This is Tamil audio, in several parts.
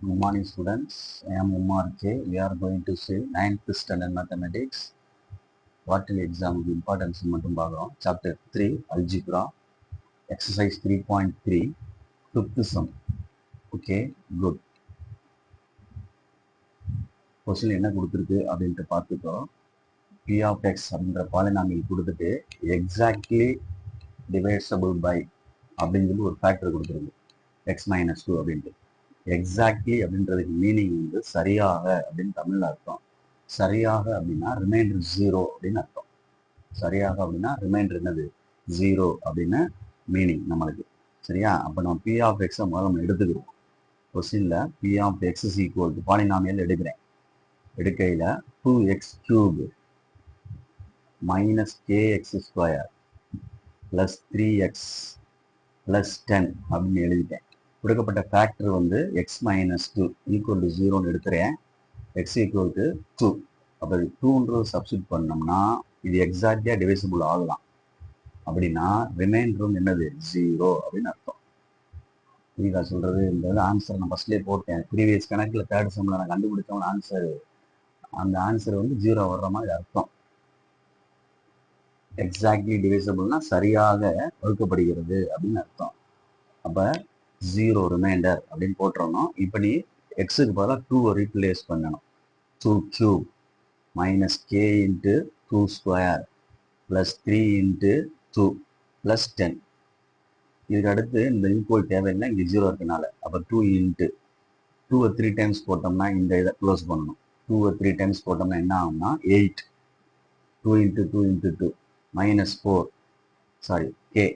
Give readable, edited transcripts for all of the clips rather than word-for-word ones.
Good morning, students. I am Umar K. We are going to see 9th standard mathematics. Quarterly exam importance மட்டும் பார்க்குறோம். Chapter 3 Algebra, Exercise 3.3, 5th sum. Okay, good. Question என்ன கொடுத்துருக்கு அப்படின்ட்டு பார்த்துட்டோம். P of X அப்படின்ற பாலினாமியல் கொடுத்துட்டு exactly divisible by அப்படின்னு சொல்லி ஒரு ஃபேக்டர் கொடுத்துருக்கு. X minus 2 அப்படின்ட்டு. எக்ஸாக்ட்லி அப்படின்றதுக்கு மீனிங் வந்து சரியாக அப்படின்னு தமிழ்ல அர்த்தம். சரியாக அப்படின்னா ரிமைண்டர் 0 அப்படின்னு அர்த்தம். சரியாக அப்படின்னா ரிமைண்டர் என்னது 0 அப்படின்னு மீனிங் நம்மளுக்கு. சரியா? அப்போ நம்ம P of X முதல்ல நம்ம எடுத்துக்கிறோம். கொஸ்டின்ல P of X is equal to polynomial எடுக்கிறேன். எடுக்கையில் 2x cube minus kx square plus 3x plus 10 அப்படின்னு எழுதிட்டேன். கொடுக்கப்பட்ட ஃபேக்டர் வந்து எக்ஸ் மைனஸ் 2 ஈக்குவல் டு 0ன்னு எடுக்கிறேன். X equal to 2. அப்போ 2ன்றது சப்ஸ்டிட் பண்ணோம்னா இது எக்ஸாக்டியாக டிவைசிபிள் ஆகலாம். அப்படின்னா ரிமைண்டரும் என்னது 0 அப்படின்னு அர்த்தம். புரியுதா சொல்றது? இந்த ஆன்சர் நான் ஃபர்ஸ்ட்லேயே போட்டேன். ப்ரீவியஸ் கணக்கில் தேர்ட் செம்மில் நான் கண்டுபிடிச்சவன் ஆன்சர், அந்த ஆன்சர் வந்து 0 வர்ற மாதிரி அர்த்தம். எக்ஸாக்ட்லி டிவைசபிள்னா சரியாக வகுக்கப்படுகிறது அப்படின்னு அர்த்தம். அப்போ 0 ரிமைண்டர் அப்படின்னு போட்டுறணும். இப்போ நீ எக்ஸுக்கு பதிலாக 2 ரீப்ளேஸ் பண்ணணும். 2 cube minus k into 2 square plus 3 into 2 plus 10. இதுக்கு அடுத்து இந்த ஈக்குவல் தேவையில்லை, இங்கே 0 இருக்கனால. அப்போ 2 into 2 3 டைம்ஸ் போட்டோம்னா இந்த இதை க்ளோஸ் பண்ணணும். 2 3 டைம்ஸ் போட்டோம்னா என்ன ஆகும்னா 8. 2 into 2 into 2 minus 4 sorry k.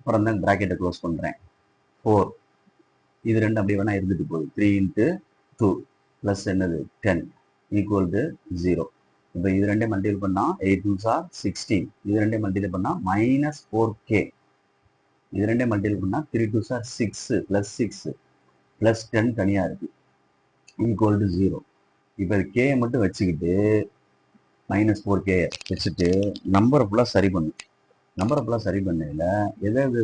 அப்புறம் தான் ப்ராக்கெட்டை க்ளோஸ் பண்ணுறேன். 4 இது ரெண்டு அப்படி வேணா இருந்துட்டு போகுது. 3 into 2 ப்ளஸ் என்னது 10 ஈக்குவல் டு 0. இப்போ இது ரெண்டே மல்டிபிள் பண்ணால் 8 2s are 16. இது ரெண்டே மல்டிபிள் பண்ணால் மைனஸ் 4k. இது ரெண்டே மல்டிபிள் பண்ணால் 3 2s are 6 ப்ளஸ் 6 ப்ளஸ் 10 தனியாக இருக்குது ஈக்குவல் டு 0. இப்போ இது k மட்டும் வச்சுக்கிட்டு மைனஸ் 4k வச்சுட்டு நம்பரை ஃபுல்லாக சரி பண்ணும். நம்பரை ஃபுல்லாக சரி பண்ணதில் எதாவது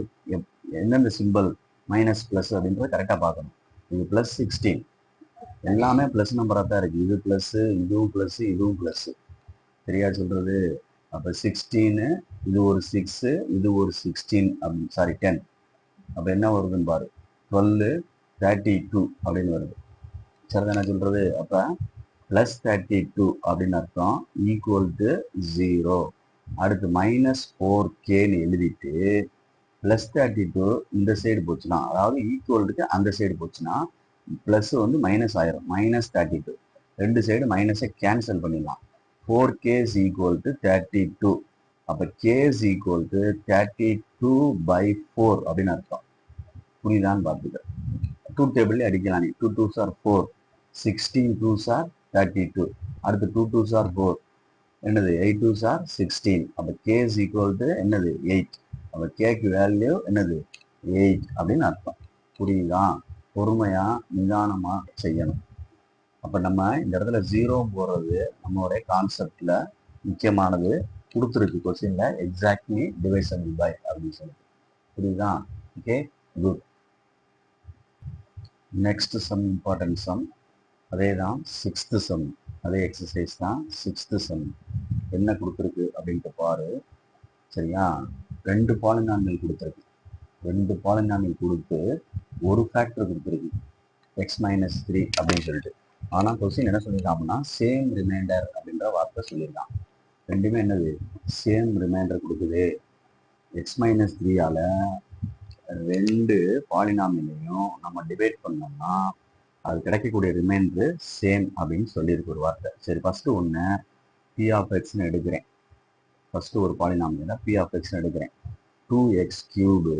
எந்தெந்த சிம்பிள் மைனஸ் ப்ளஸ் அப்படின்றத கரெக்டாக பார்க்கணும். இது ப்ளஸ் 16 எல்லாமே ப்ளஸ் நம்பராக தான் இருக்குது. இது ப்ளஸ்ஸு, இதுவும் ப்ளஸ்ஸு, இதுவும் ப்ளஸ்ஸு. சரியா சொல்கிறது? அப்போ 16, இது ஒரு 6, இது ஒரு 16 அப்படி சாரி 10. அப்போ என்ன வருதுன்னு பாரு, 12 32 அப்படின்னு வருது. சரிதானே சொல்கிறது? அப்போ ப்ளஸ் 32 அப்படின்னு அர்த்தம் ஈக்குவல் டு 0. அடுத்து மைனஸ் 4kன்னு எழுதிட்டு ப்ளஸ் 32 இந்த சைடு போச்சுன்னா, அதாவது ஈக்குவலுக்கு அந்த சைடு போச்சுன்னா ப்ளஸ் வந்து மைனஸ் ஆயிரும். மைனஸ் 32 ரெண்டு சைடு மைனஸை கேன்சல் பண்ணிடலாம். 4k is equal to 32. அப்போ k is equal to 32/4 அப்படின்னு அர்த்தம். புரியுதான்னு பார்த்துக்க. 2 டேபிள்லேயே அடிக்கலாம் நீ. 2 2s are 4, 16 2s are 32. அடுத்து 2 2s are 4 என்னது 8 2s are 16. அப்போ k is equal to என்னது 8. அப்போ கேக்கு வேல்யூ என்னது 8 அப்படின்னு அர்த்தம். புரியுதா? பொறுமையா நிதானமா செய்யணும். அப்போ நம்ம இந்த இடத்துல 0 போடுறது நம்மளுடைய கான்செப்ட்ல முக்கியமானது. கொடுத்துருக்கு கொஸ்டின்ல எக்ஸாக்ட்லி டிவைசபிள் பை அப்படின்னு சொல்லி. புரியுதா? Okay, good. Next sum important sum அதே தான். 6th சம் அதே எக்ஸசைஸ் தான். 6th சம் என்ன கொடுத்துருக்கு அப்படின்ட்டு பாரு. சரியா? 2 பாலினாமியல் கொடுத்துருக்கு. 2 பாலினாமியல் கொடுத்து ஒரு ஃபேக்டர் கொடுத்துருக்கு எக்ஸ் மைனஸ் 3 அப்படின்னு சொல்லிட்டு. ஆனால் கொஸ்டின் என்ன சொல்லியிருக்காங்கன்னா சேம் ரிமைண்டர் அப்படின்ற வார்த்தை சொல்லியிருக்கான். ரெண்டுமே என்னது சேம் ரிமைண்டர் கொடுக்குது. எக்ஸ் மைனஸ் 3ஆல 2 பாலினாமியலையும் நம்ம டிவைட் பண்ணோம்னா அது கிடைக்கக்கூடிய ரிமைண்டர் சேம் அப்படின்னு சொல்லியிருக்கு ஒரு வார்த்தை. சரி, ஃபர்ஸ்ட் ஒன்று பி ஆஃப் எக்ஸ்ன்னு எடுக்கிறேன். ஃபர்ஸ்ட் ஒரு பாலினாமியலை பி ஆஃப் எக்ஸ்ன்னு எடுக்கிறேன். 2x cube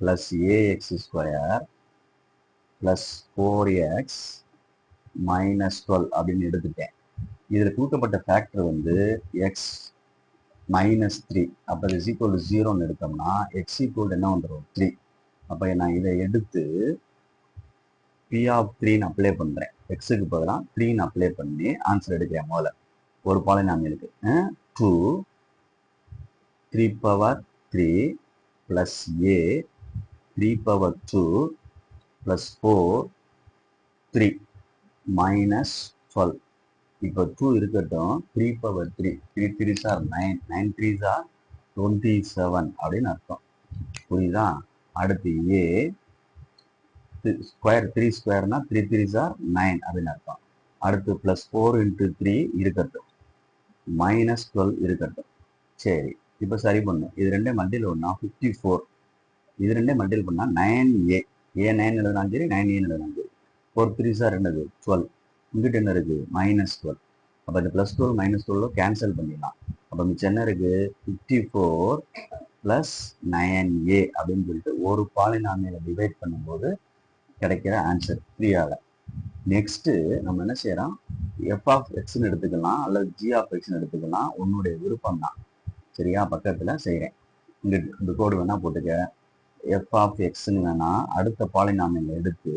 plus ax square plus 4x minus 12 அப்படின்னு எடுத்துட்டேன். இதில் கொடுக்கப்பட்ட ஃபேக்டர் வந்து x minus 3. அப்போ இது ஈக்குவல் டு 0ன்னு எடுத்தோம்னா x ஈக்குவல் என்ன வந்துடும் 3. அப்போ நான் இதை எடுத்து p of 3ன்னு அப்ளை பண்ணுறேன். எக்ஸுக்கு பதிலாக 3ன்னு அப்ளை பண்ணி ஆன்சர் எடுக்கிறேன். முதல்ல ஒரு பாலினாமியலுக்கு 2 3 power 3 plus a 3 power 2 plus 4 3 minus 12. இப்போ 2 இருக்கட்டும், 3 power 3 3 3s are 9 9 3s are 27 அப்படின்னு அர்த்தம். புரியுதா? அடுத்து a ஸ்கொயர் 3 ஸ்கொயர்னா 3 3s are 9 அப்படின்னு அர்த்தம். அடுத்து plus 4 into 3 இருக்கட்டும், minus 12 இருக்கட்டும். சரி, இப்போ சரி பண்ணும். இது ரெண்டே மல்டிபிள் பண்ணா 54. இது ரெண்டே மல்டிபிள் பண்ணா 9a a 9 எழுதலாம் சரி, 9a எழுதலாம் சரி. 4 3s are என்னது 12. இங்கிட்ட என்ன இருக்கு minus 12. அப்போ இந்த plus 12 minus 12 கேன்சல் பண்ணிடலாம். அப்போ மிச்சம் என்ன இருக்கு 54 plus 9a அப்படின்னு சொல்லிட்டு ஒரு பாலினாமியலை டிவைட் பண்ணும்போது கிடைக்கிற ஆன்சர் 3ஆல. நெக்ஸ்ட் நம்ம என்ன செய்யறோம், f of xன்னு எடுத்துக்கலாம் அல்லது g of xன்னு எடுத்துக்கலாம், உன்னுடைய விருப்பம் தான். சரியா? பக்கத்துல செய்யறேன். இங்க இந்த கோடு வேணா போட்டுக்க. f of xன்னு வேணா அடுத்த பாலினாமியல் எடுத்து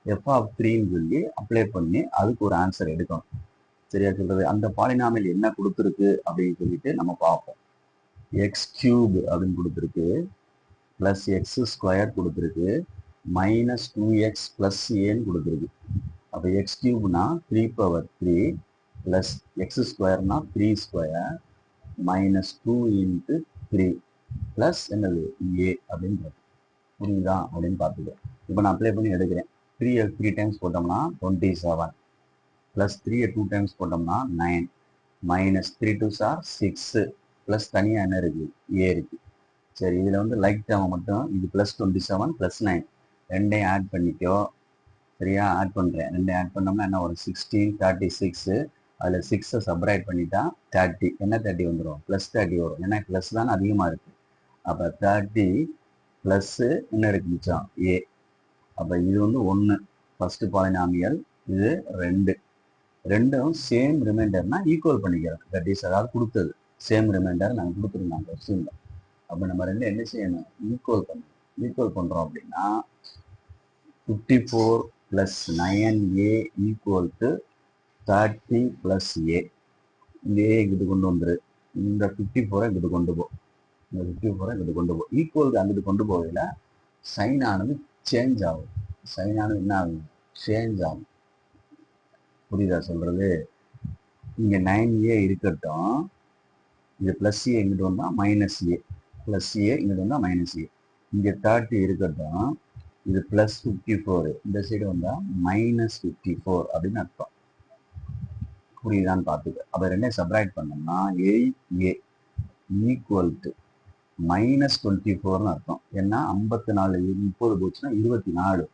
f of 3ன்னு சொல்லி அப்ளை பண்ணி அதுக்கு ஒரு ஆன்சர் எடுக்கணும். சரியா சொல்றது? அந்த பாலினாமியல் என்ன கொடுத்துருக்கு அப்படின்னு சொல்லிட்டு நம்ம பார்ப்போம். எக்ஸ் கியூப் அப்படின்னு கொடுத்துருக்கு, பிளஸ் எக்ஸ் ஸ்கொயர் கொடுத்துருக்கு, மைனஸ் 2x பிளஸ் ஏன்னு கொடுத்துருக்கு. அப்போ எக்ஸ் கியூப்னா 3 power 3 பிளஸ் எக்ஸ் ஸ்கொயர்னா 3 ஸ்கொயர் மைனஸ் 2 into 3 பிளஸ் என்னது ஏ அப்படின்றது. புரியுதா அப்படின்னு பார்த்துக்க. இப்போ நான் அப்ளை பண்ணி எடுக்கிறேன். 3 டைம்ஸ் போட்டோம்னா 27 பிளஸ் 3 2 டைம்ஸ் போட்டோம்னா 9 மைனஸ் 3 2s are 6 பிளஸ் தனியாக என்ன இருக்கு ஏ இருக்கு. சரி, இதில் வந்து லைக் டேர்ம் மட்டும் இது பிளஸ் 27 பிளஸ் 9 ரெண்டையும் ஆட் பண்ணிக்கோ. சரியா? ஆட் பண்ணுறேன். ரெண்டையும் ஆட் பண்ணோம்னா என்ன ஒரு 16 36. அதில் 6 சப்ராக்ட் பண்ணிட்டா 30. என்ன 30 வந்துடும் பிளஸ் 30 வரும். ஏன்னா பிளஸ் தான் அதிகமாக இருக்கு. அப்போ 30 பிளஸ் என்ன இருக்கு மிச்சம் ஏ. அப்போ இது வந்து 1 ஃபர்ஸ்ட் பாலினாமியல், இது 2. ரெண்டும் சேம் ரிமைண்டர்னா ஈக்குவல் பண்ணிக்கிறோம். தட் இஸ் அதாவது கொடுத்தது சேம் ரிமைண்டர் நாங்கள் கொடுத்துருந்தோம் கொஸ்டின்ல. அப்போ நம்ம ரெண்டு என்ன செய்யணும், ஈக்குவல் பண்ணணும். ஈக்குவல் பண்ணுறோம் அப்படின்னா 54 plus 9a equal to 30 plus a. இந்த ஏ இங்கிட்டு கொண்டு வந்துரு, இந்த 54 இங்கிட்டு கொண்டு போ, இந்த 54 இங்கிட்டு கொண்டு போ. ஈக்குவலுக்கு அங்கிட்டு கொண்டு போகல சைன் ஆனது சேஞ்ச் ஆகும். சைன் ஆனது என்ன ஆகும், சேஞ்ச் ஆகும். புரியுதா சொல்றது? இங்க 9a இருக்கட்டும், இது பிளஸ் ஏ இங்கிட்டு வந்தா மைனஸ் ஏ, பிளஸ் ஏ இங்கிட்டு வந்தா மைனஸ் ஏ. இங்க 30 இருக்கட்டும், இது பிளஸ் 54, இந்த சைடு வந்தா மைனஸ் 54 அப்படின்னு அர்த்தம். புரியுதான்னு பார்த்துக்க. அப்போ ரெண்டையும் சப்ராக்ட் பண்ணோம்னா 8a ஈக்குவல் டு மைனஸ் 24ன்னு அர்த்தம். ஏன்னா 54 30 போச்சுன்னா 24.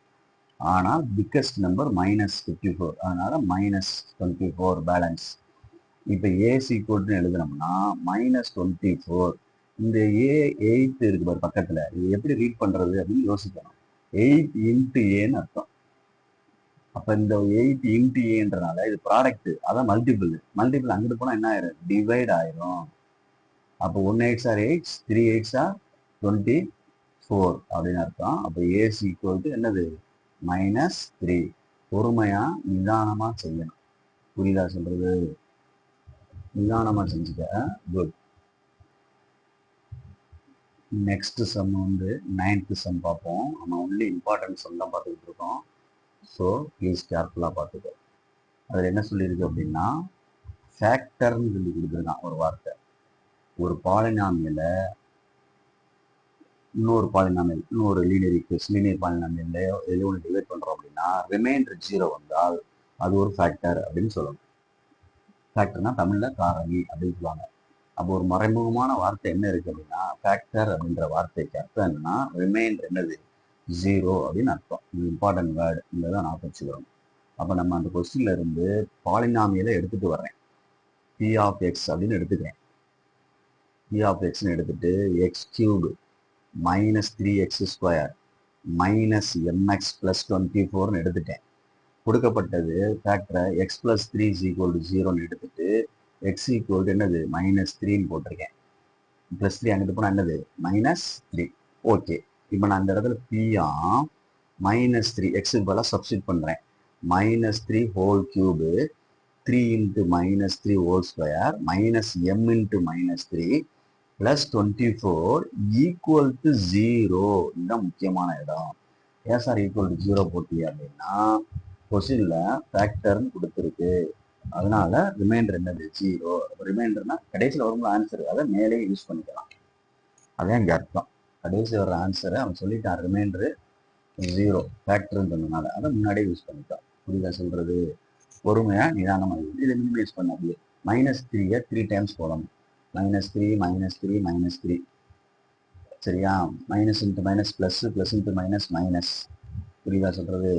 ஆனால் பிக்கஸ்ட் நம்பர் மைனஸ் 54, அதனால மைனஸ் 24 பேலன்ஸ். இப்போ ஏசி ஈக்குவல்னு எழுதுனோம்னா மைனஸ் 24. இந்த ஏ 8 இருக்கு பாரு பக்கத்தில், இது எப்படி ரீட் பண்ணுறது அப்படின்னு யோசிக்கணும். 8 இன்ட்டு ஏன்னு அர்த்தம். அப்போ இந்த 8 இன்ட்டு ஏன்றனால இது ப்ராடக்ட், அதான் மல்டிபிள். மல்டிபிள் அங்கிட்டு போனால் என்ன ஆயிரும், டிவைட் ஆயிரும். அப்போ 1 8s are 8, 3 8s are 24 அப்படின்னு அர்த்தம். அப்போ ஏசி ஈக்குவல் டு என்னது மைனஸ் 3. பொறுமையா நிதானமா செய்யணும். புரியுதா சொல்றது? நிதானமா செஞ்சுக்க. குட். நெக்ஸ்ட் சம் வந்து 9th சம் பார்ப்போம். நம்ம ஒன்லி இம்பார்ட்டன்ட் சம் தான் பார்த்துக்கிட்டு இருக்கோம். ஸோ ப்ளீஸ் கேர்ஃபுல்லாக பார்த்துக்க. அதில் என்ன சொல்லியிருக்கு அப்படின்னா ஃபேக்டர்னு சொல்லி கொடுத்துருக்கான் ஒரு வார்த்தை. ஒரு பாலினாமியலை இன்னொரு பாலினாமியல், இன்னொரு லீனியர் பாலினாமியல்ல எது ஒன்று டிவைட் பண்ணுறோம் அப்படின்னா ரிமைண்டர் 0 வந்தால் அது ஒரு ஃபேக்டர் அப்படின்னு சொல்லணும். ஃபேக்டர்னா தமிழில் காரணி அப்படின்னு சொல்லுவாங்க. அப்போ ஒரு மறைமுகமான வார்த்தை என்ன இருக்கு அப்படின்னா ஃபேக்டர் அப்படின்ற வார்த்தைக்கு அர்த்தம் என்னன்னா ரிமைண்டர் என்னது 0 அப்படின்னு அர்த்தம். இது இம்பார்ட்டன்ட் வேர்டு, இதை தான் நான் வச்சுக்கிறோம். அப்போ நம்ம அந்த கொஸ்டின்ல இருந்து பாலினாமியலை எடுத்துட்டு வர்றேன். பி ஆஃப் எக்ஸ் அப்படின்னு எடுத்துக்கிறேன். பி ஆஃப் எக்ஸ்ன்னு எடுத்துட்டு x cube minus 3x square minus mx plus 24ன்னு எடுத்துட்டேன். கொடுக்கப்பட்டது ஃபேக்டரை x plus 3 is equal to 0ன்னு எடுத்துட்டு எக்ஸ் ஈக்குவல் டு என்னது மைனஸ் 3ன்னு போட்டிருக்கேன். பிளஸ் 3 அங்கிட்டு போனால் என்னது மைனஸ் 3. ஓகே, இப்போ நான் இந்த இடத்துல பி ஆஃப் மைனஸ் 3 எக்ஸுக்கு பதிலாக சப்ஸ்டிட் பண்ணுறேன். Minus 3 whole cube 3 into minus 3 whole square minus M into minus 3 plus 24 equal to 0. இதுதான் முக்கியமான இடம். ஏஸ் ஆர் ஈக்குவல் டு 0 போட்டிங்க அப்படின்னா கொஸ்டின்ல ஃபேக்டர்னு கொடுத்துருக்கு, அதனால ரிமைண்டர் என்னது 0. ரிமைண்டர்னா கடைசியில் வரும்போது ஆன்சர் அதை மேலே யூஸ் பண்ணிக்கலாம். அதான் இங்கே அர்த்தம். கடைசி வர ஆன்சரை அவன் சொல்லிட்டான் ரிமைண்டரு 0 ஃபேக்டர்னு சொன்னதுனால அதை முன்னாடியே யூஸ் பண்ணிட்டான். புரியுதா சொல்றது? பொறுமையா நிதானமாக இதை மினிமைஸ் பண்ண அப்படியே -3 3 டைம்ஸ் போடணும். -3 -3 -3 சரியா? Minus into minus plus, plus into minus minus. புரியுதா சொல்றது?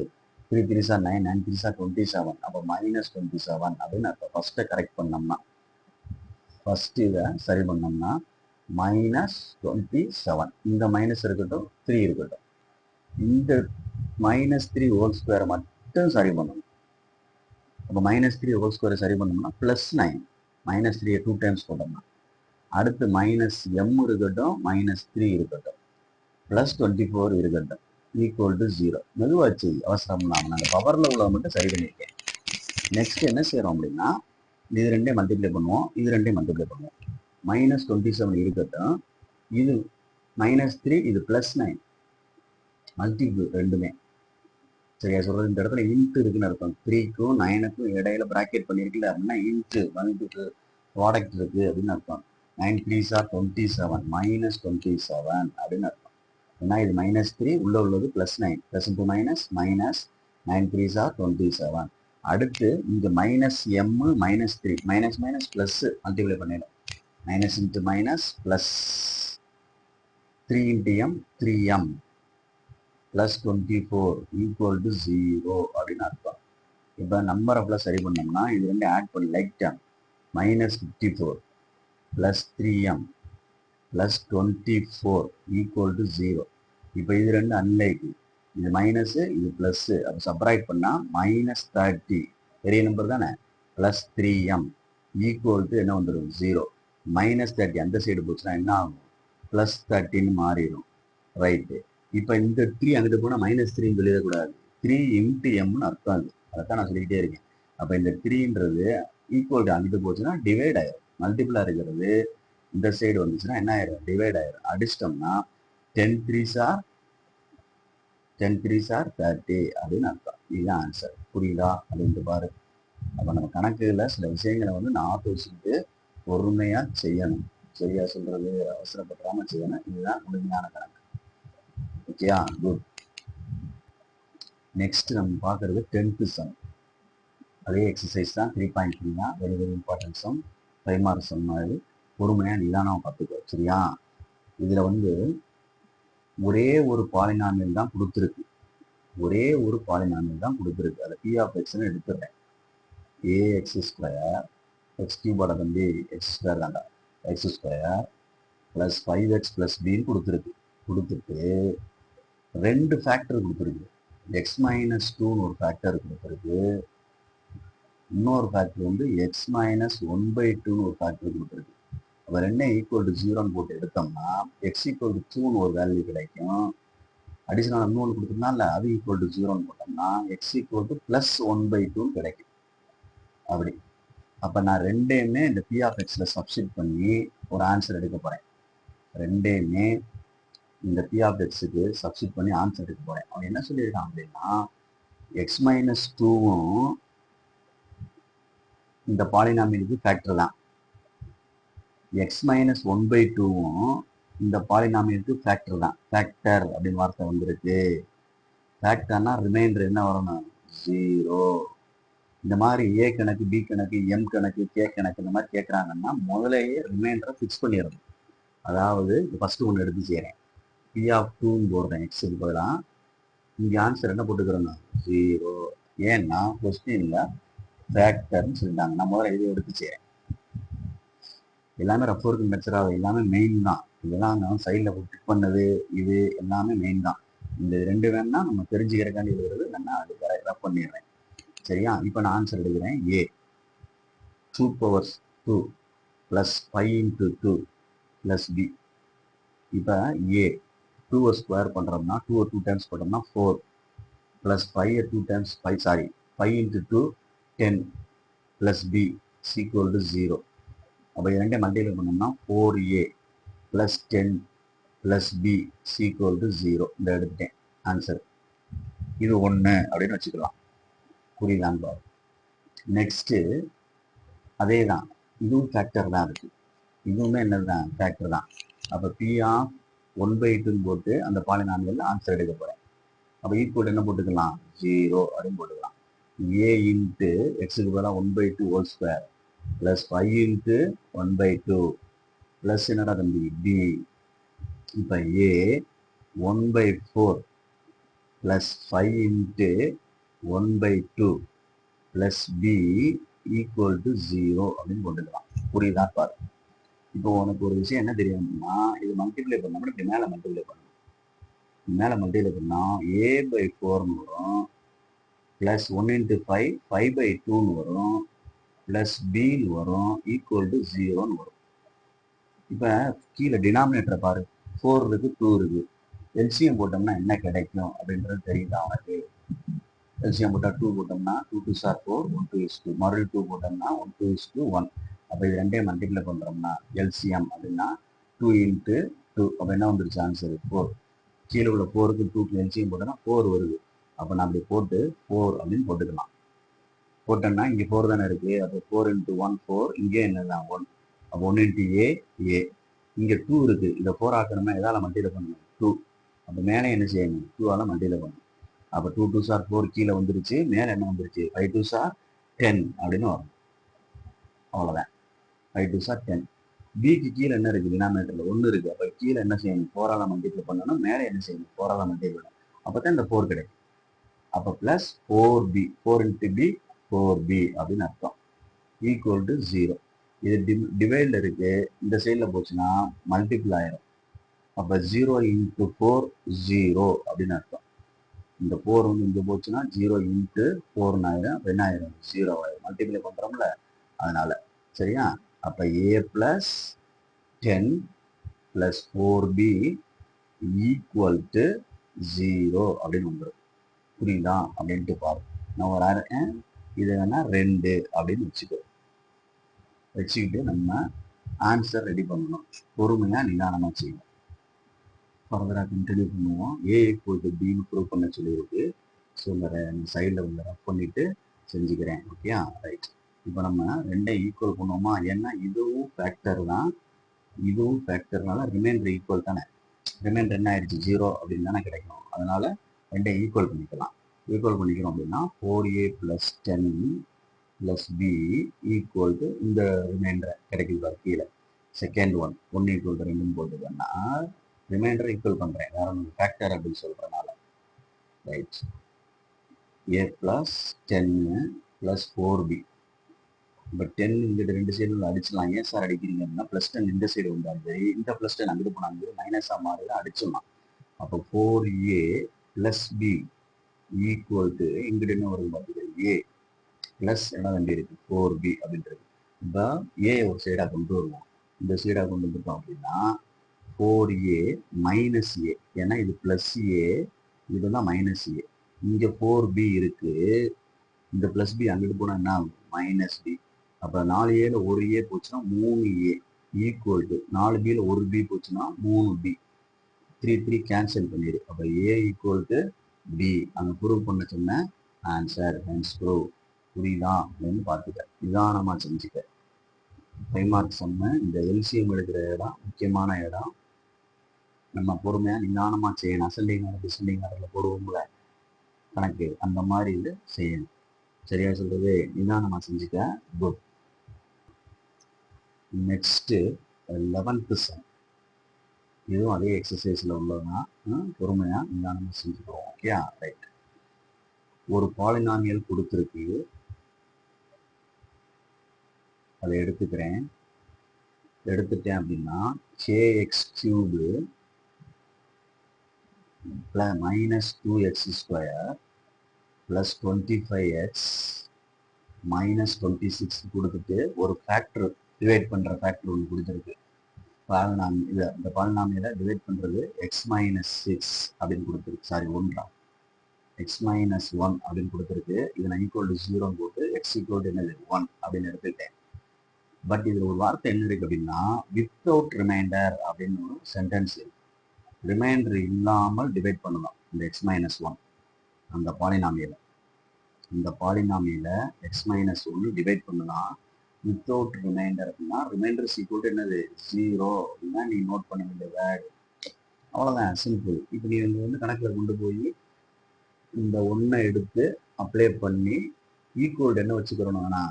3 3s are 9, 9 3s are 27. அப்போ -27 அப்படின்னு அர்த்தம். ஃபர்ஸ்ட்டை கரெக்ட் பண்ணோம்னா, ஃபர்ஸ்ட் இதை சரி பண்ணோம்னா -27. இந்த மைனஸ் இருக்கட்டும், 3 இருக்கட்டும். இந்த -3 ஹோல் ஸ்கொயரை மட்டும் சரி பண்ணணும். அப்போ -3 ஹோல் ஸ்கொயரை சரி பண்ணோம்னா +9. -3 2 டைம்ஸ் போட்டோம்னா அடுத்து -m இருக்கட்டும், -3 இருக்கட்டும், +24 இருக்கட்டும், ஈக்குவல் டு 0. மெதுவாச்சு, அவசரம் இல்லாமல் நாங்கள் பவரில் உள்ளதை மட்டும் சரி பண்ணியிருக்கேன். நெக்ஸ்ட் என்ன செய்கிறோம் அப்படின்னா, இது ரெண்டே மல்டிப்ளை பண்ணுவோம், இது ரெண்டே மல்டிப்ளை பண்ணுவோம். -27 இருக்கட்டும், இது -3, இது +9. மல்டிபிள் ரெண்டுமே. சரியா சொல்றது? இந்த இடத்துல இன்ட்டு இருக்குன்னு அர்த்தம். 3க்கும் 9க்கும் இடையில பிராக்கெட் பண்ணியிருக்கல அப்படின்னா இன்ட்டு மல்டிபிள் ப்ராடக்ட் இருக்கு அப்படின்னு அர்த்தம். 9 3s are 27, -27 அப்படின்னு அர்த்தம். ஏன்னா இது -3 உள்ள உள்ளது +9, plus into minus minus 9 3s are 27. அடுத்து இங்க -m -3 minus minus plus multiply பண்ணிடும். Minus into minus plus 3 into m 3m +24 equal to 0 அப்படின்னு அர்த்தம். இப்போ நம்பரை ப்ளஸ் சரி பண்ணோம்னா இது ரெண்டு ஆட் பண்ணி லைட்டா -54 + 3m +24 ஈக்குவல் டு 0. இப்போ இது ரெண்டு அன்லைக்கு, இது மைனஸு இது ப்ளஸ்ஸு, அப்போ சப்ராக்ட் பண்ணால் -30 பெரிய நம்பர் தானே, +3m ஈக்குவல் டு என்ன வந்துடும் 0. -30 அந்த சைடு போச்சுன்னா என்ன ஆகும், +13 மாறிடும். ரைட்டு. இப்போ இந்த 3 அங்கிட்டு போனால் -3 சொல்லிடக்கூடாது, 3 இன்ட்டு எம்னு அர்த்தம். அது அதைத்தான் நான் சொல்லிக்கிட்டே இருக்கேன். அப்போ இந்த 3ன்றது ஈக்குவல் டு அங்கிட்டு போச்சுன்னா டிவைட் ஆயிடும். மல்டிபிளாக இருக்கிறது இந்த சைடு வந்துச்சுன்னா என்ன ஆயிரும், டிவைட் ஆயிரும். அடிச்சிட்டோம்னா 10 3s are 30 அப்படின்னு அர்த்தம். இதுதான் ஆன்சர். புரியுதா அப்படின்ட்டு பாரு. அப்போ நம்ம கணக்குல சில விஷயங்களை வந்து ஞாபகம் வச்சுக்கிட்டு பொறுமையா செய்யணும். சரியா சொல்றது? அவசரப்படாம செய்யணும். இதுதான் முழுமையான கணக்கு. ஓகேயா? குட். நெக்ஸ்ட் நம்ம பார்க்கறது 10th சம். அதே எக்ஸசைஸ் தான், 3.3 தான். Very very important sum. 5 mark sum மாதிரி பொறுமையா நிதானமா பார்த்துக்கோ. சரியா? இதுல வந்து ஒரே ஒரு பாலினாமியல் தான் கொடுத்துருக்கு. ஒரே ஒரு பாலினாமியல் தான் கொடுத்துருக்கு. அதை p of xன்னு எடுத்துடுறேன். ax² x³ தம்பி x² தாண்டா, x² + 5x + b கொடுத்துருக்கு. கொடுத்துட்டு ரெண்டு ஃபேக்டர் கொடுத்துருக்கு. x-2ன்னு ஒரு ஃபேக்டர் கொடுத்துருக்கு. இன்னொரு ஃபேக்டர் வந்து x-1/2ன்னு ஒரு ஃபேக்டர் கொடுத்துருக்கு. அப்போ ரெண்டே ஈக்குவல் டு 0ன்னு போட்டு எடுத்தோம்னா x = 2ன்னு ஒரு வேல்யூ கிடைக்கும். அடிஷனல் இன்னொன்று கொடுத்துருந்தால அது ஈக்குவல் டு 0ன்னு போட்டோம்னா x = +1/2ன்னு கிடைக்கும். அப்படி. அப்போ நான் ரெண்டையுமே இந்த p of xல சப்ஸ்டிட் பண்ணி ஒரு ஆன்சர் எடுக்க போறேன். ரெண்டையுமே இந்த p of xக்கு சப்ஸ்டிட் பண்ணி ஆன்சர் எடுக்க போறேன். அவன் என்ன சொல்லியிருக்கான் அப்படின்னா x-2வும் இந்த பாலினாமியலுக்கு ஃபேக்டர் தான், x-1/2வும் இந்த பாலினாமியலுக்கு ஃபேக்டர் தான். ஃபேக்டர் அப்படின்னு வார்த்தை வந்திருக்கு. ஃபேக்டர்னா ரிமைண்டர் என்ன வரணும், 0. இந்த மாதிரி ஏ கணக்கு, பி கணக்கு, எம் கணக்கு, கே கணக்கு இந்த மாதிரி கேட்குறாங்கன்னா முதலையே ரிமைண்டரை ஃபிக்ஸ் பண்ணிடணும். அதாவது ஃபர்ஸ்ட் ஒன்று எடுத்து செய்கிறேன், p of 2ன்னு போடுறேன். எக்ஸுக்கு பதிலாக இங்கே ஆன்சர் என்ன போட்டுக்கிறோன்னா 0. ஏன்னா கொஸ்டின்ல ஃபேக்டர்னு சொல்லிட்டாங்க. நான் முதல்ல இதை எடுத்து செய்கிறேன். எல்லாமே ரஃப் ஒர்க் மெச்சராக எல்லாமே மெயின் தான். இதெல்லாம் நான் சைடில் டிக் பண்ணது இது எல்லாமே மெயின் தான். இந்த ரெண்டு வேணா நம்ம தெரிஞ்சுக்கிறக்காண்டி எழுதுறது, நான் அது ரஃப் பண்ணிடுறேன். சரியா? இப்போ நான் ஆன்சர் எடுக்கிறேன். a 2/2 + 5 × 2 + b. இப்போ a 2 ஸ்கொயர் பண்ணுறோம்னா 2 2 டைம்ஸ் போட்டோம்னா 4 + 5 2 டைம்ஸ் 5 சாரி 5 × 2 10 + b = 0. அப்போ இது ரெண்டே மல்டிப்ளை பண்ணோம்னா 4a + 10 + b = 0. இந்த எடுத்துட்டேன் ஆன்சர். இது 1 அப்படின்னு வச்சுக்கலாம். புரியுதான்னு பாரு. நெக்ஸ்ட் அதே தான், இதுவும் ஃபேக்டர் தான் இருக்கு. இதுவுமே என்னதுதான் ஃபேக்டர் தான். அப்போ பி ஆஃப் 1/2 போட்டு அந்த பாலினாமியல் ஆன்சர் எடுக்க போறேன். அப்போ ஈக்குவல் என்ன போட்டுக்கலாம், 0 அப்படின்னு போட்டுக்கலாம். ஏ இன்ட்டு எக்ஸுக்கு பதிலாக 1/2 whole square plus 5 into 1/2 plus என்னடா தம்பி பி. இப்போ A 1/4 plus 5 into 1/2 plus B equal to 0 அப்படின்னு போட்டுக்கலாம். புரியுதா பாரு. இப்போ உனக்கு ஒரு விஷயம் என்ன தெரியும்னா, இது மல்டிப்ளை பண்ணோம்னா இப்படி மேலே மல்டிப்ளை பண்ணணும். மேலே மல்டிப்ளை பண்ணால் a/4 வரும், பிளஸ் 1 இன்ட்டு 5 5/2 வரும், பிளஸ் பின்னு வரும், ஈக்குவல் டு 0 வரும். இப்போ கீழே டினாமினேட்டரை பாரு, 4 இருக்கு 2 இருக்கு. எல்சிஎம் போட்டோம்னா என்ன கிடைக்கும் அப்படின்றது தெரியுதா உனக்கு? எல்சிஎம் போட்டால் 2 போட்டோம்னா 2 2 சார் 4 1 2 is 2, மறுபடியும் 2 போட்டோம்னா 1 2 is 2 1. அப்போ இது ரெண்டையும் மல்டிப்ளை பண்ணுறோம்னா எல்சிஎம் அப்படின்னா 2 இன்ட்டு 2, அப்போ என்ன வந்துருச்சு ஆன்சர் 4. கீழே உள்ள 4க்கு 2க்கு எல்சிஎம் போட்டோம்னா 4 வருது. அப்போ நான் அப்படி போட்டு 4 அப்படின்னு போட்டுக்கலாம். போட்டோம்னா இங்கே 4 தானே இருக்கு. அப்போ 4 இன்ட்டு 1 4, இங்கே என்னதான் 1. அப்போ 1 இன்ட்டு ஏ ஏ. இங்கே 2 இருக்கு, இதை 4 ஆக்கணும்னா எதால் மல்டிப்ளை பண்ணணும் 2. அப்போ மேலே என்ன செய்யணும் 2ஆல் மல்டிப்ளை பண்ணணும். அப்போ 2 2 சார் 4 கீழே வந்துருச்சு, மேலே என்ன வந்துருச்சு 5 2 சார் 10 அப்படின்னு வரும். அவ்வளோதான், 5 2 சார் 10. பிக்கு கீழே என்ன இருக்கு, டினாமினேட்டரில் 1 இருக்கு. அப்போ கீழே என்ன செய்யணும் 4ஆல் மல்டிப்ளை பண்ணணும், மேலே என்ன செய்யணும் 4ஆல் மல்டிப்ளை பண்ணணும். அப்போ தான் இந்த 4 கிடைக்கும். அப்போ plus 4b, 4 into B 4b அப்படின்னு அர்த்தம், ஈக்குவல் டு 0. இது டிவைடில் இருக்கு, இந்த சைடில் போச்சுன்னா மல்டிபிள் ஆயிரும். அப்போ 0 இன்ட்டு 4 0 அப்படின்னு அர்த்தம். இந்த 4 வந்து இங்கே போச்சுன்னா 0 இன்ட்டு 4 ஆயிரம், என்ன ஆயிரம் 0 ஆயிரம். மல்டிப்ளை பண்ணுறோம்ல அதனால, சரியா? அப்போ a plus 10 plus 4b equal to 0 அப்படின்னு வந்துடும். புரியுதா அப்படின்ட்டு பாரு. நான் ஒரு இது வேணா 2 அப்படின்னு வச்சுக்கிட்டு நம்ம ஆன்சர் ரெடி பண்ணணும். பொறுமையாக நிதானமாக செய்யணும். ஃபர்தராக கண்டினியூ பண்ணுவோம். ஏ ஈக்குவல் டு பின்னு ப்ரூவ் பண்ண சொல்லியிருக்கு. ஸோ இந்த சைடில் உள்ள ரஃப் பண்ணிவிட்டு செஞ்சுக்கிறேன். Okay right. இப்போ நம்ம ரெண்டையும் ஈக்குவல் பண்ணுவோமா, ஏன்னா இதுவும் ஃபேக்டர் தான் இதுவும் ஃபேக்டர்னால ரிமைண்டர் ஈக்குவல் தானே. ரிமைண்டர் என்ன ஆயிடுச்சு 0 அப்படின்னு தானே கிடைக்கும். அதனால ரெண்டையும் ஈக்குவல் பண்ணிக்கலாம். ஈக்குவல் பண்ணிக்கிறோம் அப்படின்னா 4a plus 10 plus b equal to இந்த ரிமைண்டர் கிடைக்குது கீழே. செகண்ட் ஒன் 1 ஈக்குவல் டு 2 போட்டுக்கன்னா ரிமைண்டர் ஈக்குவல் பண்ணுறேன், வேற ஒன்று ஃபேக்டர் அப்படின்னு சொல்கிறனால. Right. a plus 10 plus 4b. இப்போ 10 இங்கிட்ட 2 சைடு அடிச்சிடலாம். ஏன் சார் அடிக்கிறீங்க அப்படின்னா ப்ளஸ் 10 இந்த சைடு வந்தாது, இந்த ப்ளஸ் 10 அங்கிட்டு போனாங்க மைனஸாக மாறி அடிச்சிடலாம். அப்போ 4a plus b equal to இங்கிட்ட என்ன வருது பார்த்துக்க ஏ ப்ளஸ் என்ன வேண்டி இருக்கு 4b அப்படின்றது. இப்போ ஏ ஒரு சைடாக கொண்டு வருவோம், இந்த சைடாக கொண்டு வந்துட்டோம் அப்படின்னா 4a மைனஸ் ஏ, ஏன்னா இது ப்ளஸ் ஏ இதுதான் மைனஸ் ஏ. இங்கே 4b இருக்கு, இந்த ப்ளஸ் பி அங்கிட்டு போனால் என்ன மைனஸ் பி. அப்போ 4a ஒரு ஏ போச்சுன்னா 3a ஈக்குவல் டு 4b ஒரு பி போச்சுன்னா 3b. 3 3 கேன்சல் பண்ணிடு. அப்போ ஏ ஈக்குவல் டு பி அங்கே ப்ரூவ் பண்ண சொன்ன ஆன்சர், ஹென்ஸ் ப்ரூவ். புரியுதா அப்படின்னு பார்த்துக்க, நிதானமாக செஞ்சுக்க. 5 மார்க் சம்மு. இந்த எல்சிஎம் எடுக்கிற இடம் முக்கியமான இடம், நம்ம பொறுமையாக நிதானமாக செய்யணும். அசெண்டிங் ஆர்டர் டிசெண்டிங் ஆர்டரில் போடுவோம்ல கணக்கு, அந்த மாதிரி இது செய்யணும். சரியா சொல்றது, நிதானமாக செஞ்சுக்க. குட். Next 11th sum. இதுவும் அதே எக்ஸசைஸில் உள்ளதுதான், பொறுமையாக நிதானமாக செஞ்சுக்கிறோம். Okay right. ஒரு பாலினாமியல் கொடுத்துருக்கு, அதை எடுத்துட்டேன் அப்படின்னா kx cube minus 2x square plus 25x minus 26 கொடுத்துட்டு ஒரு ஃபேக்டர் டிவைட் பண்ணுற ஃபேக்டர் ஒன்று கொடுத்துருக்கு. இந்த பாலினாமியலை டிவைட் பண்ணுறது x மைனஸ் 6 அப்படின்னு கொடுத்துருக்கு. சாரி 1 x மைனஸ் 1 அப்படின்னு கொடுத்துருக்கு. இதை நான் ஈக்குவல் டு 0 போட்டு x ஈக்குவல் டு என்னது 1 அப்படின்னு எடுத்துக்கிட்டேன். பட் இதில் ஒரு வார்த்தை என்ன இருக்கு அப்படின்னா வித்தவுட் ரிமைண்டர் அப்படின்னு ஒரு சென்டென்ஸ் இருக்கு. ரிமைண்டர் இல்லாமல் டிவைட் பண்ணலாம் இந்த x மைனஸ் 1. அந்த பாலினாமியலை எக்ஸ் மைனஸ் ஒன்று டிவைட் பண்ணுனா வித்தவுட் ரிமைண்டர் அப்படின்னா ரிமைண்டர் சீக்வல் என்னது 0 அப்படின்னா நீ நோட் பண்ண வேண்டிய வேர்டு. அவ்வளோதான், சிம்பிள். இப்போ நீ வந்து கணக்கில் கொண்டு போய் இந்த ஒன்றை எடுத்து அப்ளை பண்ணி ஈக்குவல் என்ன வச்சுக்கிறோம்னா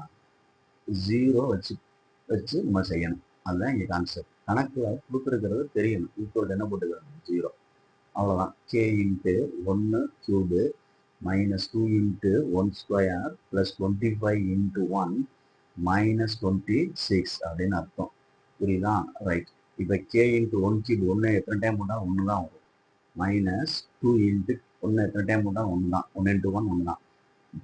0 வச்சு நம்ம செய்யணும். அதுதான் இங்கே கான்செப்ட். கணக்கில் கொடுத்துருக்கிறது தெரியணும். ஈக்குவல் என்ன போட்டுக்கிறோம் 0. அவ்வளோதான். K into 1 cube minus 2 into 1 square plus 25 into 1 minus 26 அப்படின்னு அர்த்தம். புரியுதா? ரைட். இப்போ கே இன்ட்டு 1 கியூப் 1 எத்தனை டைம் போட்டால் 1 தான் வரும். மைனஸ் 2 இன்ட்டு 1 எத்தனை டைம் போட்டால் 1 தான். 1 இன்ட்டு 1 1 தான்.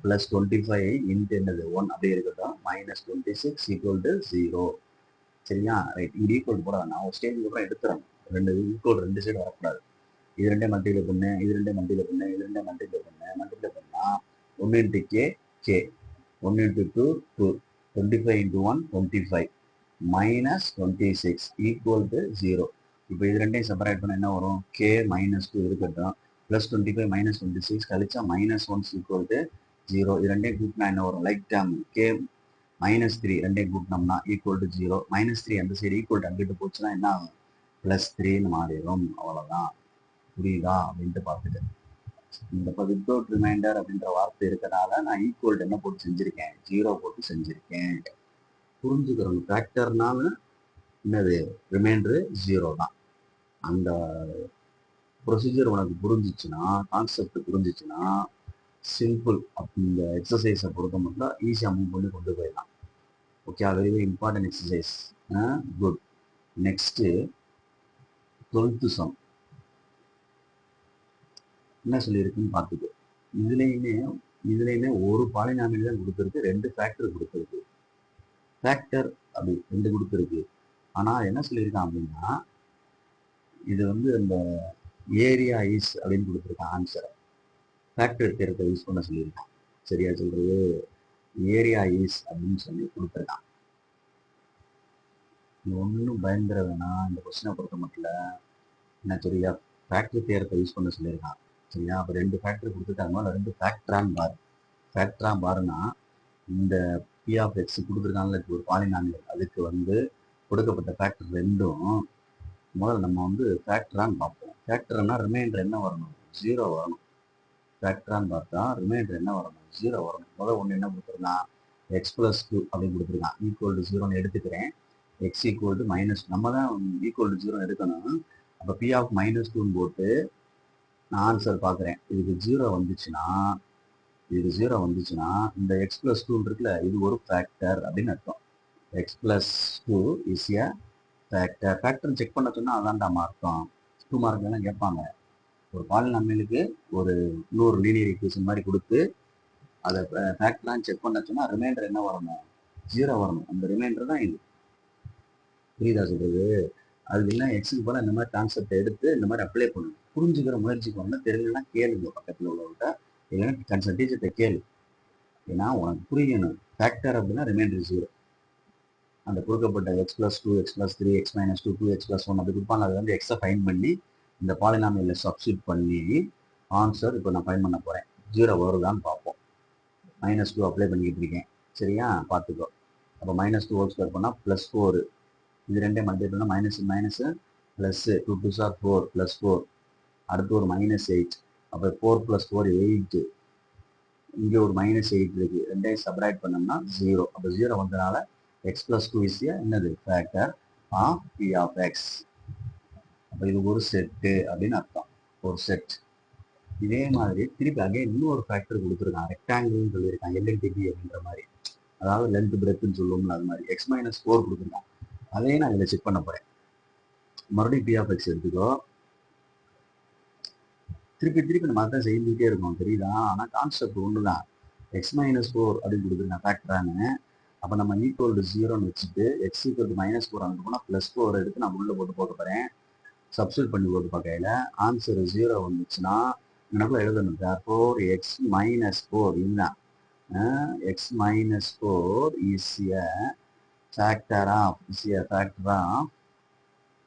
ப்ளஸ் 25 இன்ட்டு என்னது 1 அப்படியே இருக்கட்டும். Minus 26 equal to 0. சரியா? ரைட். இது ஈக்குவல் போட நான் ஒரு ஸ்டேஜுக்கு அப்புறம் எடுத்துறேன். ஈக்குவல் 2 சைடு வரக்கூடாது. இது ரெண்டே மல்டிபிளை பண்ணு, இது ரெண்டே மல்டிபிளை பண்ணு, இது ரெண்டே மல்டிபிளை பண்ணா 1 into K 1 into 2 2 25 into 1 25 minus 26 equal to 0. இப்போ இது ரெண்டையும் செப்பரேட் பண்ண என்ன வரும்? கே மைனஸ் 2 இருக்கட்டும், ப்ளஸ் 25 மைனஸ் 26 கழிச்சா மைனஸ் 1 ஈக்குவல் டு 0. இது ரெண்டையும் கூட்டினா என்ன வரும்? லைக் டேர்ம் கே மைனஸ் 3 ரெண்டையும் கூட்டினோம்னா ஈக்குவல் டு 0. மைனஸ் 3 அந்த சைடு ஈக்குவல் டு அங்கிட்டு போச்சுன்னா என்ன ஆகும்? ப்ளஸ் 3ன்னு மாறிடும். அவ்வளோதான். புரியுதா அப்படின்ட்டு பார்த்துட்டு இந்த வித்தவுட் ரிமைண்டர் அப்படின்ற வார்த்தை இருக்கிறனால நான் ஈக்குவல் என்ன போட்டு செஞ்சிருக்கேன்? 0 போட்டு செஞ்சிருக்கேன். புரிஞ்சுக்கிறோம். ஃபேக்டர்னால என்னது? ரிமைண்டரு 0 தான். அந்த ப்ரொசீஜர் உனக்கு புரிஞ்சிச்சுன்னா, கான்செப்ட் புரிஞ்சிச்சுன்னா சிம்பிள். இந்த எக்ஸசைஸை பொறுத்த மட்டும் ஈஸியாக மூவ் பண்ணி கொண்டு போயிடலாம். Okay, very very important exercise. Good. Next 12th sum என்ன சொல்லியிருக்குன்னு பார்த்துக்கோ. இதுலேயுமே ஒரு பாலினாமியல் தான் கொடுத்துருக்கு, 2 ஃபேக்டர் கொடுத்துருக்கு. ஃபேக்டர் அப்படி 2 கொடுத்துருக்கு. ஆனால் என்ன சொல்லியிருக்கான் அப்படின்னா, இது வந்து இந்த ஏரியா இஸ் அப்படின்னு கொடுத்துருக்கான் ஆன்சரை. ஃபேக்டர் தேர்த்தை யூஸ் பண்ண சொல்லியிருக்கான். சரியா சொல்றது? ஏரியா இஸ் அப்படின்னு சொல்லி கொடுத்துருக்கான். இது ஒன்றும் பயந்துட வேணாம். இந்த கொஸ்டினை பொறுத்த மட்டும் என்ன சரியா ஃபேக்டர் தேர்த்தை யூஸ் பண்ண சொல்லியிருக்கான். சரியா? அப்போ 2 ஃபேக்டர் கொடுத்துருக்காங்க. 2 ஃபேக்டரான் பார். ஃபேக்டரான் பாருன்னா இந்த பி ஆஃப் எக்ஸ் கொடுத்துருக்காங்கல்ல ஒரு பாலினாமியல், அதுக்கு வந்து கொடுக்கப்பட்ட ஃபேக்டர் 2ம் முதல்ல நம்ம வந்து ஃபேக்டரான்னு பார்ப்போம். ஃபேக்டர்னா ரிமைண்டர் என்ன வரணும்? 0 வரணும். ஃபேக்டரான்னு பார்த்தா ரிமைண்டர் என்ன வரணும்? 0 வரணும். முதல் ஒன்று என்ன கொடுத்துருக்கான்? எக்ஸ் ப்ளஸ் 2 அப்படின்னு கொடுத்துருக்கான். ஈக்குவல் டு 0ன்னு எடுத்துக்கிறேன். எக்ஸ் ஈக்குவல் டு மைனஸ், நம்ம தான் ஈக்குவல் டு 0 எடுக்கணும். அப்போ பி ஆஃப் மைனஸ் 2ன்னு போட்டு நான் ஆன்சர் பார்க்குறேன். இதுக்கு 0 வந்துச்சுன்னா இந்த எக்ஸ் ப்ளஸ் 2 இருக்குல்ல, இது ஒரு ஃபேக்டர் அப்படின்னு அர்த்தம். X plus 2 is a factor. Factor check பண்ண சொன்னால் அதான்டா அர்த்தம். 2 மார்க் எல்லாம் கேட்பாங்க. ஒரு பாலினாமியலுக்கு ஒரு இன்னொரு லீனியர் ஈக்குவேஷன் மாதிரி கொடுத்து அதை ஃபேக்டரான்னு செக் பண்ண சொன்னால் ரிமைண்டர் என்ன வரணும்? 0 வரணும். அந்த ரிமைண்டர் தான் இது. புரியுதா சொல்றது? அது இல்லை எக்ஸுக்கு போல இந்த மாதிரி கான்செப்ட் எடுத்து இந்த மாதிரி அப்ளை பண்ணணும். புரிஞ்சுக்கிற முயற்சி பண்ணணும். தெரியலன்னா கேளுங்க பக்கத்தில் உள்ளவர்கிட்ட, இல்லைன்னா டீச்சர்கிட்ட கேளு. ஏன்னா உனக்கு புரியணும். ஃபேக்டர் அப்படின்னா ரிமைண்டர் 0. அந்த கொடுக்கப்பட்ட X plus 2, X plus 3, X minus 2, 2x + 1 அப்படி கொடுப்பாங்க. அதை வந்து எக்ஸை ஃபைன் பண்ணி இந்த பாலினாமியலில் சப்ஸ்டியூட் பண்ணி ஆன்சர் இப்போ நான் ஃபைன் பண்ண போகிறேன். 0 வருதான்னு பார்ப்போம். -2 அப்ளை பண்ணிக்கிட்டு இருக்கேன். சரியா? பார்த்துக்கோ. அப்போ -2 ஹோல் ஸ்கொயர் பண்ணால் +4. இது ரெண்டே மல்டிபிள் பண்ணால் minus minus plus 2 2s are 4 +4. அடுத்து ஒரு -8. அப்போ 4 + 4 8. இங்கே ஒரு -8 இருக்கு. ரெண்டையும் சப்ராக்ட் பண்ணோம்னா 0. அப்போ 0 வந்ததுனால எக்ஸ் ப்ளஸ் 2 இஸ் என்னது? Factor of B of X. அப்போ இது ஒரு செட்டு அப்படின்னு அர்த்தம். ஒரு செட். இதே மாதிரி திருப்பி அங்கே இன்னொரு ஃபேக்டர் கொடுத்துருக்கான். ரெக்டாங்கிள்னு சொல்லியிருக்கான். எல்என்டிபி அப்படின்ற மாதிரி, அதாவது லென்த் பிரெத்துன்னு சொல்லுவோம்ல, அது மாதிரி எக்ஸ் மைனஸ் 4 கொடுத்துருக்கான். அதையே நான் இதில் செக் பண்ண போகிறேன். மறுபடியும் பி ஆஃப் எக்ஸ் எடுத்துக்கோ. திருப்பி நம்ம அதான் செஞ்சுக்கிட்டே இருக்கோம். தெரியுதா? ஆனால் கான்செப்ட் ஒன்று தான். எக்ஸ் மைனஸ் 4 அப்படின்னு கொடுத்துருக்கான் ஃபேக்டரானு. அப்போ நம்ம ஈக்குவல் டு 0ன்னு வச்சுட்டு எக்ஸ் ஈக்குவல் டு -4 அங்கே போனால் +4 எடுத்து நான் உள்ள போட்டு போகிறேன். சப்ஸ்டியூட் பண்ணி போட்டு பார்க்கையில ஆன்சர் 0 வந்துச்சுன்னா எனக்குள்ள எழுதணும். therefore எக்ஸ் மைனஸ் 4 இதுதான். X minus 4 is a factor of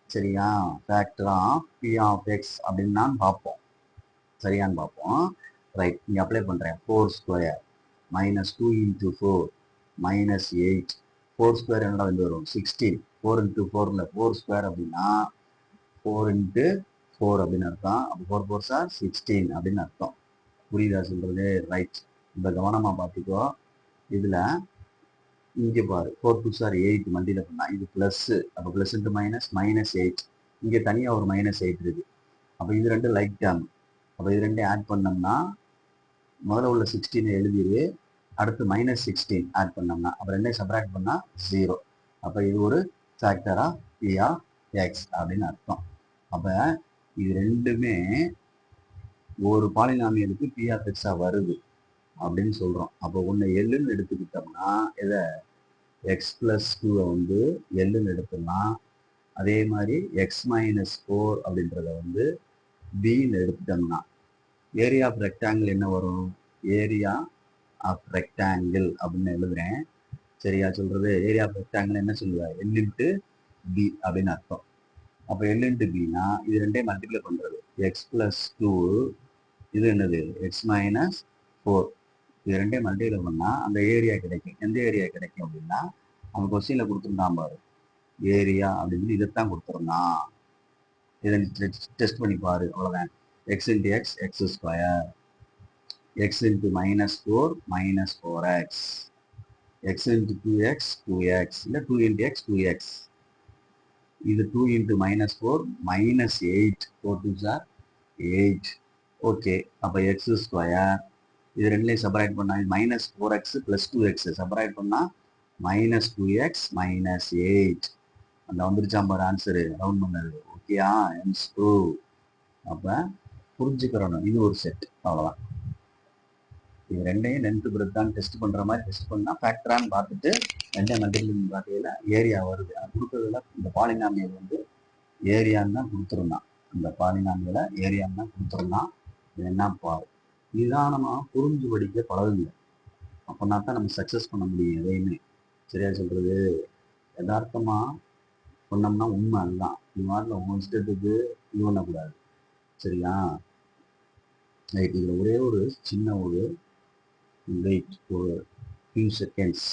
சரியா? Factor of B of X அப்படின்னு நான் பார்ப்போம். சரியான்னு பார்ப்போம். ரைட், இங்கே அப்ளை பண்ணுறேன். 4 square minus 2 into 4 minus 8. 4 square என்னடா வந்து வரும்? 16. 4 into 4 இல்லை, 4 ஸ்கொயர் அப்படின்னா 4 into 4 அப்படின்னு அர்த்தம். அப்போ 4 4s are 16 அப்படின்னு அர்த்தம். புரியுதா சொல்றது? ரைட். இப்போ கவனமாக பார்த்துக்கோ. இதில் இங்கே பாரு, 4 2s are 8 மல்டியில் பண்ணா இது ப்ளஸ். அப்போ ப்ளஸ் இன்ட்டு மைனஸ் மைனஸ் 8. இங்கே தனியாக ஒரு மைனஸ் 8 இருக்கு. அப்போ இது ரெண்டு லைக் டேர்ம். அப்போ இது ரெண்டையும் ஆட் பண்ணோம்னா முதல்ல உள்ள 16 எழுதிரு, அடுத்து மைனஸ் 16 ஆட் பண்ணோம்னா அப்போ ரெண்டையும் சப்ராக்ட் பண்ணால் 0. அப்போ இது ஒரு factor of B of X அப்படின்னு அர்த்தம். அப்போ இது ரெண்டுமே ஒரு பாலினாமியலுக்கு பி ஆஃப் எக்ஸாக வருது அப்படின்னு சொல்கிறோம். அப்போ ஒன்று எல்லுன்னு எடுத்துக்கிட்டோம்னா இதை எக்ஸ் ப்ளஸ் 2 வந்து எல்லுன்னு எடுத்தோம்னா, அதே மாதிரி எக்ஸ் மைனஸ் 4 அப்படின்றத வந்து பின்னு எடுத்துட்டோம்னா ஏரியா ஆஃப் ரெக்டாங்கிள் என்ன வரும்? ஏரியா ஆஃப் ரெக்டாங்கிள் அப்படின்னு எழுதுறேன். சரியா சொல்றது? ஏரியா ஆஃப் ரெக்டாங்கிள் என்ன சொல்லுவேன்? எல் இன்ட்டு பி அப்படின்னு அர்த்தம். அப்போ எல் இன்ட்டு பின்னா இது ரெண்டையும் மல்டிப்ளை பண்ணுறது. எக்ஸ் ப்ளஸ் 2 இது என்னது? X minus 4. இது ரெண்டையும் மல்டிப்ளை பண்ணால் அந்த ஏரியா கிடைக்கும். எந்த ஏரியா கிடைக்கும் அப்படின்னா அவன் கொஸ்டினில் கொடுத்துருந்தான் பாரு, ஏரியா அப்படின்னு இதைத்தான் கொடுத்துருந்தான். இதை டெஸ்ட் பண்ணி பாரு, அவ்வளோதான். X into X X square, x into minus 4 minus 4x, x into 2x 2x, இல்லை 2 into x 2x. இது 2 into minus 4 minus 8, 4 2s are 8. Okay, அப்போ x ஸ்கொயர் இது ரெண்டுலையும் செப்பரேட் பண்ணால் minus 4x plus 2x separate பண்ணால் மைனஸ் 2x மைனஸ் 8. அந்த வந்துருச்சாம் பாரு ஆன்சரு, ரவுண்ட் பண்ணது. ஓகேயா? எம்ஸ் 2. அப்போ புரிஞ்சுக்கிறணும், இது ஒரு செட். அவ்வளோதான். இது ரெண்டையும் லென்த் பிரெத் தான் டெஸ்ட் பண்ணுற மாதிரி டெஸ்ட் பண்ணால் ஃபேக்டரான்னு பார்த்துட்டு ரெண்டையும் மல்டிபிள் பார்க்கையில் ஏரியா வருது. அது கொடுக்குறதுல இந்த பாலினாமியல் வந்து ஏரியான்னு தான் கொடுத்துருந்தான். இந்த பாலினாமியலை ஏரியான்னு தான் கொடுத்துருந்தான். இது என்ன பாரு, நிதானமாக புரிஞ்சு படிக்க பழகுங்க. அப்படின்னா தான் நம்ம சக்ஸஸ் பண்ண முடியும் எதையுமே. சரியா சொல்கிறது? யதார்த்தமாக சொன்னோம்னா உண்மை அதுதான். இது மாதிரில உங்கள் இஷ்டத்துக்கு இது பண்ணக்கூடாது. சரியா? ரைட். இதில் ஒரே ஒரு சின்ன ஒரு வெயிட் ஒரு ஃபியூ செகண்ட்ஸ்.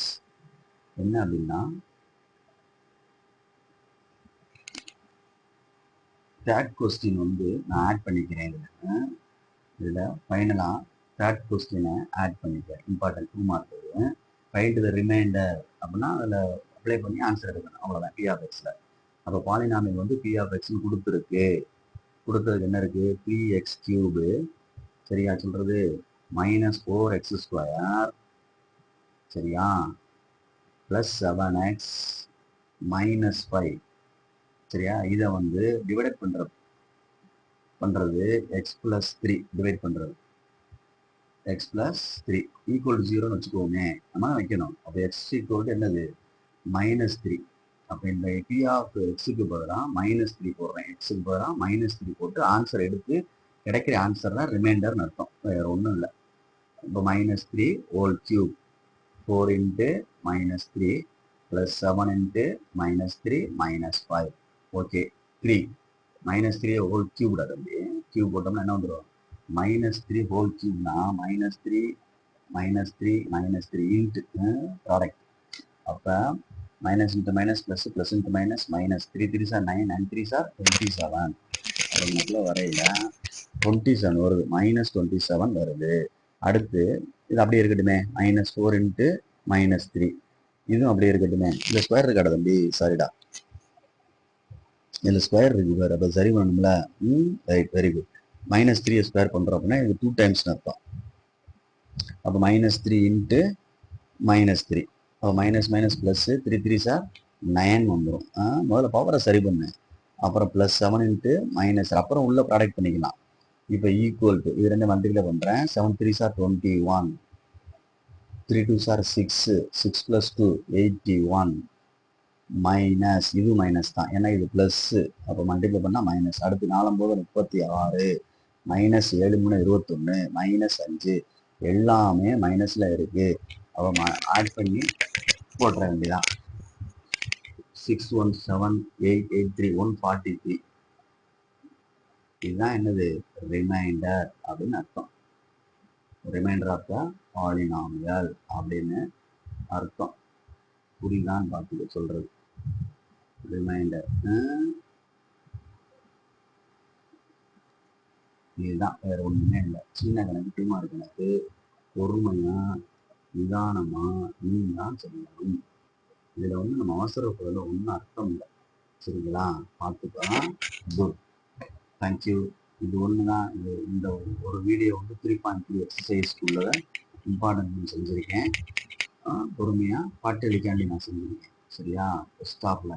என்ன அப்படின்னா, தேர்ட் கொஸ்டின் வந்து நான் ஆட் பண்ணிக்கிறேன். இதில் ஃபைனலாக தேர்ட் கொஸ்டினை ஆட் பண்ணிக்கிறேன். Important 2 mark. Find the reminder அப்படின்னா அதில் அப்ளை பண்ணி ஆன்சர் எடுக்கணும். அவ்வளோதான் பி ஆஃப் எக்ஸில். அப்போ பாலினாமியல் வந்து பி ஆஃப் எக்ஸ்னு கொடுத்துருக்கு. கொடுத்ததுக்கு என்ன இருக்குது? 3x cube. சரியா சொல்கிறது? Minus 4x square. சரியா? Plus 7x minus 5. சரியா? இதை வந்து டிவைட் பண்ணுறது எக்ஸ் ப்ளஸ் 3 டிவைட் பண்ணுறது எக்ஸ் ப்ளஸ் 3 ஈக்குவல் டு 0ன்னு வச்சுக்கோமே. நம்ம வைக்கணும். அப்போ எக்ஸ் ஈக்குவல் என்னது? மைனஸ் 3. அப்போ இந்த பி ஆஃப் எக்ஸுக்கு பதிலாக மைனஸ் 3 போடுறேன். எக்ஸுக்கு பதிலாக மைனஸ் 3 போட்டு ஆன்சர் எடுத்து கிடைக்கிற ஆன்சர் தான் ரிமைண்டர்னு அர்த்தம். வேறு ஒன்றும் இல்லை. இப்போ minus 3 whole cube 4 into minus 3 plus 7 into minus 3 minus 5. Okay, 3 minus 3 whole கியூப்டா தம்பி. கியூப் போட்டோம்னா என்ன வந்துடும்? மைனஸ் 3 ஹோல் கியூப்னா minus 3 minus 3 minus 3 into product. அப்போ minus into minus plus plus into minus minus 3 3s are 9 9 3s are 27. அதுக்குள்ள வரையில 27 வருது, மைனஸ் 27 வருது. அடுத்து இது அப்படியே இருக்கட்டுமே, மைனஸ் 4 இன்ட்டு மைனஸ் 3 இதுவும் அப்படியே இருக்கட்டுமே. இந்த ஸ்கொயர் இருக்காடா தம்பி, சாரிடா, இதில் ஸ்கொயர் இருக்கு பாரு. அப்போ சரி பண்ணணும்ல. Right, very good. Minus 3 square பண்ணுறோம் அப்படின்னா இது 2 டைம்ஸ்னு அர்த்தம். அப்போ மைனஸ் 3 இன்ட்டு மைனஸ் 3. அப்போ minus minus plus 3 3s are 9 வந்துடும். முதல்ல பவரை சரி பண்ணு. அப்புறம் ப்ளஸ் 7 இன்ட்டு மைனஸ், அப்புறம் உள்ள ப்ராடக்ட் பண்ணிக்கலாம். இப்போ ஈக்குவல் டு இது ரெண்டு மல்டிப்ளை பண்ணுறேன். 7 3s are 21, 3 2s are 6, 6 plus 2 81 minus, இது மைனஸ் தான் ஏன்னா இது ப்ளஸ்ஸு. அப்போ மல்டிப்ளை பண்ணால் மைனஸ். அடுத்து 4 36 மைனஸ் 7 3 21 மைனஸ் 5 எல்லாமே மைனஸில் இருக்குது. அப்போ ஆட் பண்ணி போட்டுற வேண்டியதான். 617 883 143. இதுதான் என்னது? ரிமைண்டர் அப்படின்னு அர்த்தம். ரிமைண்டர் ஆஃப் த பாலினாமியல் அப்படின்னு அர்த்தம். புரியுதான்னு பார்த்துக்க சொல்றது. ரிமைண்டர் இதுதான், வேற ஒண்ணுமே இல்லை. சின்ன கணக்கு, டூமார் கணக்கு பொறுமையா நிதானமா நீங்க தான் செய்யணும். இதுல நம்ம அவசரப்படுறதுல ஒன்றும் அர்த்தம் இல்லை. சரிங்களா? பார்த்துக்கலாம். Good, thank you. இது ஒண்ணுதான். இந்த ஒரு வீடியோ 3.3 எக்ஸசைஸ் உள்ளத இம்பார்ட்டன்ட் செஞ்சிருக்கேன். பொறுமையா பாட்டளிக்காண்டி நான் செஞ்சிருக்கேன். சரியா? ஸ்டாப்ல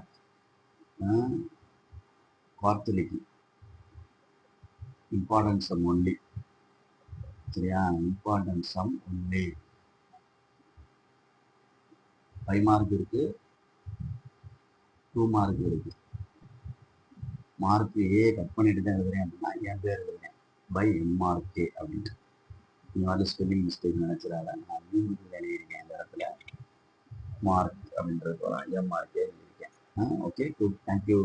வார்த்தைக்கு இம்பார்ட்டன்ட் சம் ஒன்லி. சரியா? Important sum only. 5 மார்க் இருக்கு, 2 மார்க் இருக்கு. மார்க் ஏ கட் பண்ணிட்டு தான் எழுதுறேன் அப்படின்னா என் பேர் எழுதுறேன் பை எம்ஆர்கே அப்படின்ட்டு. இந்த மாதிரி ஸ்பெல்லிங் மிஸ்டேக் நினைச்சிடாத. நான் மீண்டும் எழுதியிருக்கேன் இந்த இடத்துல மார்க் அப்படின்றது எம்ஆர்கே எழுதியிருக்கேன். Okay, good, thank you.